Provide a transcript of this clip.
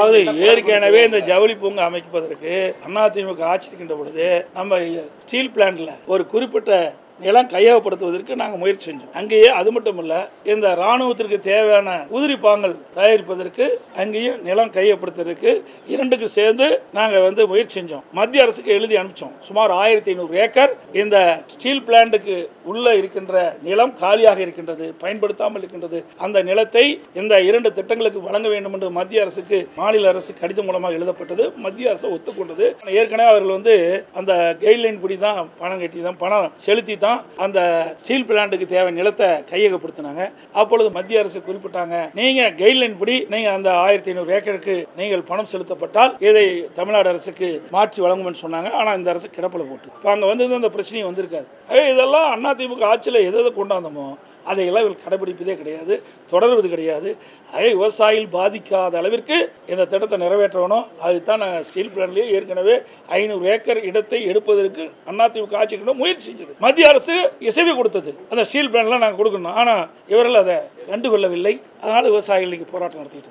அதாவது ஏற்கனவே இந்த ஜவுளி பூங்கா அமைப்பதற்கு அதிமுக ஆட்சி இருக்கின்ற பொழுது நம்ம ஸ்டீல் பிளான்ட்ல ஒரு குறிப்பிட்ட நிலம் கையகப்படுத்துவதற்கு நாங்கள் முயற்சி செஞ்சோம். அங்கேயே அது மட்டும் இல்ல, இந்த ராணுவத்திற்கு தேவையான உதிரி பாகங்கள் தயாரிப்பதற்கு அங்கேயும் நிலம் கையகப்படுத்துவதற்கு இரண்டுக்கு சேர்ந்து நாங்கள் முயற்சி செஞ்சோம். மத்திய அரசுக்கு எழுதி அனுப்பிச்சோம். சுமார் 1500 ஏக்கர் இந்த ஸ்டீல் பிளான்ட்டுக்கு உள்ள இருக்கின்ற நிலம் காலியாக இருக்கின்றது, பயன்படுத்தாமல் இருக்கின்றது. அந்த நிலத்தை இந்த 2 திட்டங்களுக்கு வழங்க வேண்டும் என்று மத்திய அரசுக்கு மாநில அரசு கடிதம் மூலமாக எழுதப்பட்டது. மத்திய அரசு ஒத்துக்கொண்டது. ஏற்கனவே அவர்கள் அந்த கைட்லைன் படி தான் பணம் கட்டி தான் பணம் செலுத்தி தான் அந்த ஸ்டீல் பிளான்ட்டுக்கு தேவை நிலத்தை கையகப்படுத்தினாங்க. அப்பொழுது மத்திய அரசு குறிப்பிட்டாங்க, நீங்க கைட்லைன் படி நீங்க அந்த 1500 ஏக்கருக்கு நீங்கள் பணம் செலுத்தப்பட்டால் இதை தமிழ்நாடு அரசுக்கு மாற்றி வழங்கும் சொன்னாங்க. ஆனா இந்த அரசு கிடப்பில் போட்டு இப்போ அங்க அந்த பிரச்சனையும் வந்திருக்காது. இதெல்லாம் அதிமுக ஆட்சியில் எதை கொண்டாந்தமோ அதையெல்லாம் இவர்கள் கடைபிடிப்பதே கிடையாது, தொடர்வது கிடையாது. விவசாயிகள் பாதிக்காத அளவிற்கு இந்த திட்டத்தை நிறைவேற்றணும். அதுதான் நாங்கள் ஸ்டீல் பிளான்ட்லேயே ஏற்கனவே 500 ஏக்கர் இடத்தை எடுப்பதற்கு அதிமுக ஆட்சிக்கு முயற்சி செஞ்சது. மத்திய அரசு இசைவு கொடுத்தது, அந்த ஸ்டீல் பிளான்ட்லாம் நாங்கள் கொடுக்கணும். ஆனால் இவர்கள் அதை கண்டுகொள்ளவில்லை. அதனால் விவசாயிகள் இன்னைக்கு போராட்டம் நடத்திட்டு